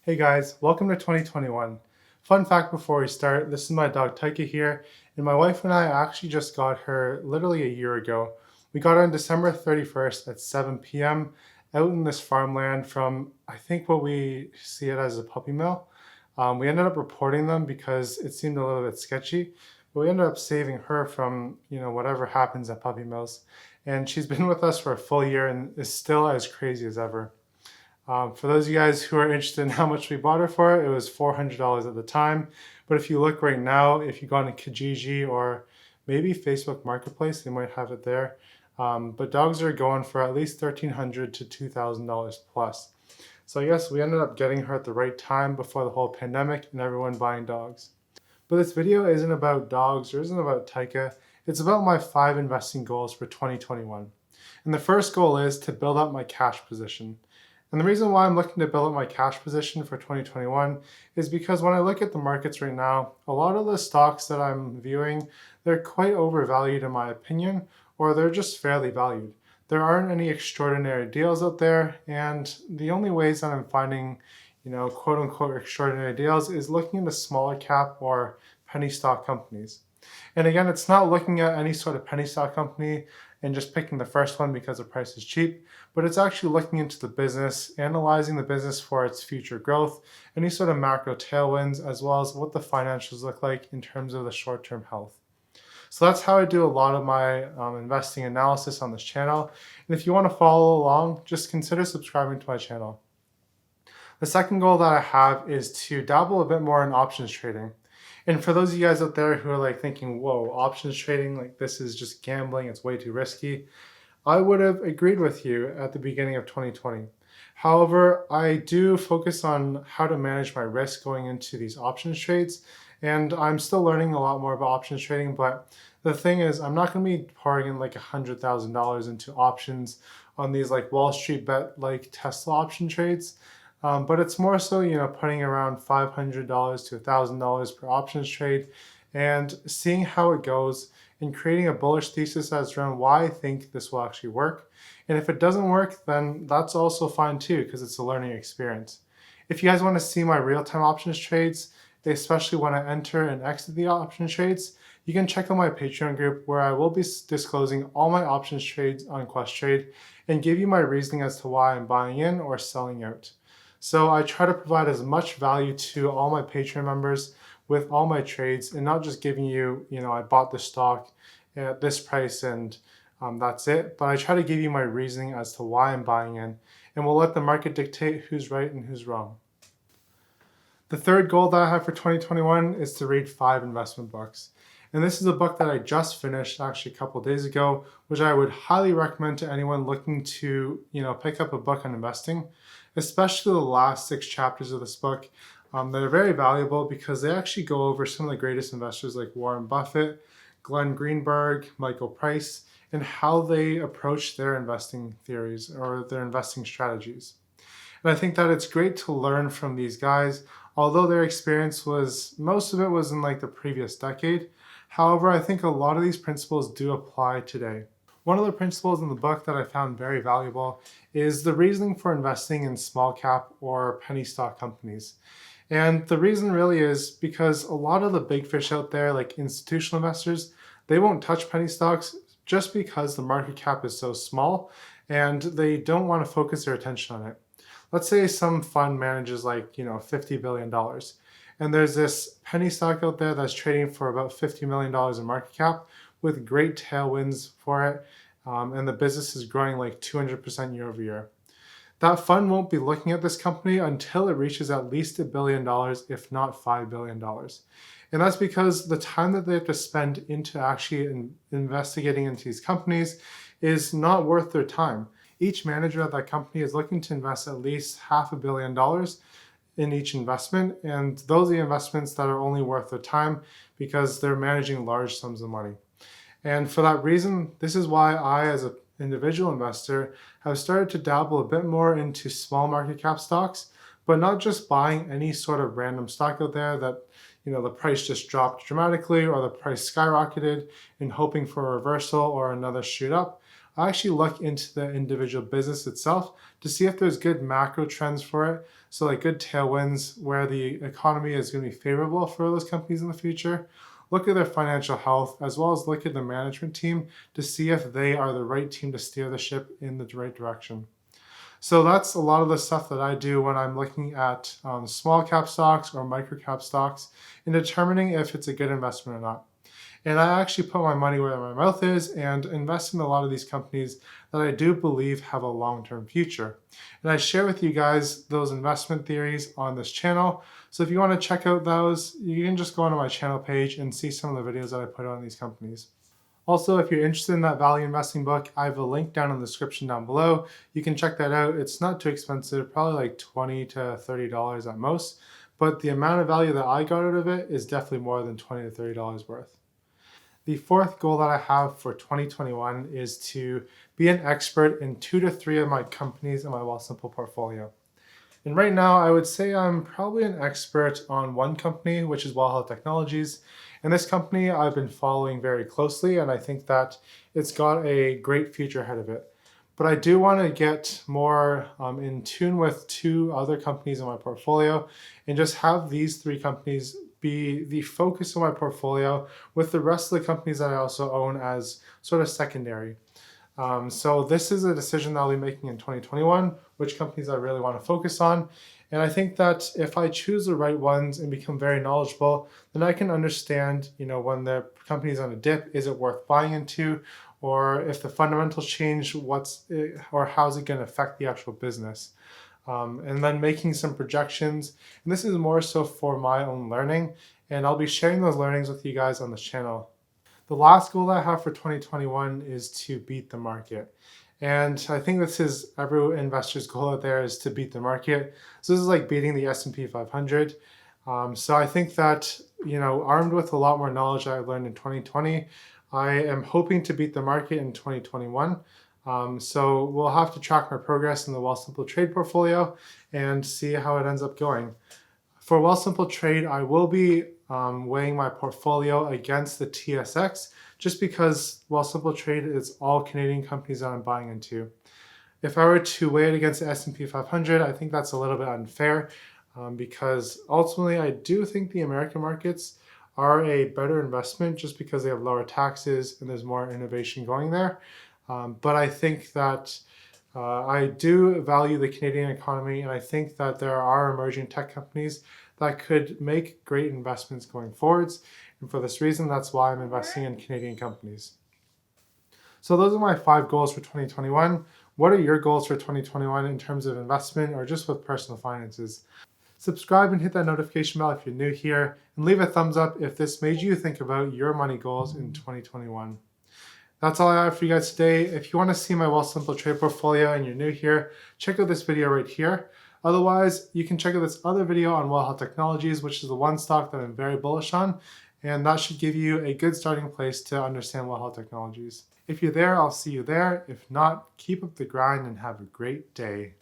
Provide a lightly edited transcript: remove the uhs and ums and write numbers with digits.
Hey guys, welcome to 2021. Fun fact before we start, this is my dog Taika here, and my wife and I actually just got her literally a year ago. We got her on December 31st at 7 p.m. out in this farmland from, I think what we see it as a puppy mill. We ended up reporting them because it seemed a little bit sketchy, but we ended up saving her from, whatever happens at puppy mills. And she's been with us for a full year and is still as crazy as ever. For those of you guys who are interested in how much we bought her for, it was $400 at the time. But if you look right now, if you go on Kijiji or maybe Facebook Marketplace, they might have it there. But dogs are going for at least $1,300 to $2,000 plus. So I guess we ended up getting her at the right time before the whole pandemic and everyone buying dogs. But this video isn't about dogs or isn't about Taika. It's about my 5 investing goals for 2021. And the first goal is to build up my cash position. And the reason why I'm looking to build up my cash position for 2021 is because when I look at the markets right now, a lot of the stocks that I'm viewing, they're quite overvalued in my opinion, or they're just fairly valued. There aren't any extraordinary deals out there, and the only ways that I'm finding, quote unquote extraordinary deals is looking into smaller cap or penny stock companies. And again, it's not looking at any sort of penny stock company and just picking the first one because the price is cheap, but it's actually looking into the business, analyzing the business for its future growth, any sort of macro tailwinds, as well as what the financials look like in terms of the short-term health. So that's how I do a lot of my investing analysis on this channel. And if you want to follow along, just consider subscribing to my channel. The second goal that I have is to dabble a bit more in options trading. And for those of you guys out there who are like thinking, whoa, options trading, like this is just gambling, it's way too risky, I would have agreed with you at the beginning of 2020. However, I do focus on how to manage my risk going into these options trades, and I'm still learning a lot more about options trading, but the thing is, I'm not going to be pouring in like $100,000 into options on these like Wall Street bet like Tesla option trades. But it's more so, putting around $500 to $1,000 per options trade and seeing how it goes and creating a bullish thesis as around why I think this will actually work. And if it doesn't work, then that's also fine too, because it's a learning experience. If you guys want to see my real-time options trades, especially when I enter and exit the option trades, you can check out my Patreon group where I will be disclosing all my options trades on Questrade and give you my reasoning as to why I'm buying in or selling out. So I try to provide as much value to all my Patreon members with all my trades and not just giving you, I bought the stock at this price and that's it. But I try to give you my reasoning as to why I'm buying in, and we'll let the market dictate who's right and who's wrong. The third goal that I have for 2021 is to read 5 investment books. And this is a book that I just finished actually a couple days ago, which I would highly recommend to anyone looking to, pick up a book on investing, especially the last 6 chapters of this book. They're very valuable because they actually go over some of the greatest investors like Warren Buffett, Glenn Greenberg, Michael Price, and how they approach their investing theories or their investing strategies. And I think that it's great to learn from these guys, although their experience most of it was in like the previous decade. However, I think a lot of these principles do apply today. One of the principles in the book that I found very valuable is the reasoning for investing in small cap or penny stock companies. And the reason really is because a lot of the big fish out there, like institutional investors, they won't touch penny stocks just because the market cap is so small and they don't want to focus their attention on it. Let's say some fund manages like, $50 billion. And there's this penny stock out there that's trading for about $50 million in market cap with great tailwinds for it. And the business is growing like 200% year over year. That fund won't be looking at this company until it reaches at least $1 billion, if not $5 billion. And that's because the time that they have to spend into actually investigating into these companies is not worth their time. Each manager at that company is looking to invest at least $500 million in each investment, and those are the investments that are only worth their time because they're managing large sums of money. And for that reason, this is why I, as an individual investor, have started to dabble a bit more into small market cap stocks, but not just buying any sort of random stock out there that, the price just dropped dramatically or the price skyrocketed and hoping for a reversal or another shoot up. I actually look into the individual business itself to see if there's good macro trends for it So like good tailwinds where the economy is going to be favorable for those companies in the future. Look at their financial health as well as look at the management team to see if they are the right team to steer the ship in the right direction. So that's a lot of the stuff that I do when I'm looking at small cap stocks or micro cap stocks and determining if it's a good investment or not. And I actually put my money where my mouth is and invest in a lot of these companies that I do believe have a long-term future. And I share with you guys those investment theories on this channel. So if you want to check out those, you can just go onto my channel page and see some of the videos that I put on these companies. Also, if you're interested in that value investing book, I have a link down in the description down below. You can check that out. It's not too expensive, probably like $20 to $30 at most, but the amount of value that I got out of it is definitely more than $20 to $30 worth. The fourth goal that I have for 2021 is to be an expert in 2 to 3 of my companies in my Wealthsimple portfolio. And right now, I would say I'm probably an expert on one company, which is Well Health Technologies. And this company I've been following very closely, and I think that it's got a great future ahead of it. But I do want to get more in tune with 2 other companies in my portfolio and just have these 3 companies be the focus of my portfolio with the rest of the companies that I also own as sort of secondary. So this is a decision that I'll be making in 2021, which companies I really want to focus on. And I think that if I choose the right ones and become very knowledgeable, then I can understand, when the company's on a dip, is it worth buying into? Or if the fundamentals change, or how's it going to affect the actual business? And then making some projections. And this is more so for my own learning. And I'll be sharing those learnings with you guys on this channel. The last goal that I have for 2021 is to beat the market. And I think this is every investor's goal out there, is to beat the market. So this is like beating the S&P 500. So I think that, armed with a lot more knowledge that I learned in 2020, I am hoping to beat the market in 2021. So we'll have to track my progress in the Wealthsimple trade portfolio and see how it ends up going. For Wealthsimple Trade, I will be weighing my portfolio against the TSX just because Wealthsimple Trade is all Canadian companies that I'm buying into. If I were to weigh it against the S&P 500, I think that's a little bit unfair because ultimately I do think the American markets are a better investment just because they have lower taxes and there's more innovation going there. But I think that I do value the Canadian economy, and I think that there are emerging tech companies that could make great investments going forwards. And for this reason, that's why I'm investing in Canadian companies. So those are my 5 goals for 2021. What are your goals for 2021 in terms of investment or just with personal finances? Subscribe and hit that notification bell if you're new here, and leave a thumbs up if this made you think about your money goals in 2021. That's all I have for you guys today. If you want to see my Wealthsimple trade portfolio and you're new here, check out this video right here. Otherwise, you can check out this other video on Well Health Technologies, which is the one stock that I'm very bullish on, and that should give you a good starting place to understand Well Health Technologies. If you're there, I'll see you there. If not, keep up the grind and have a great day.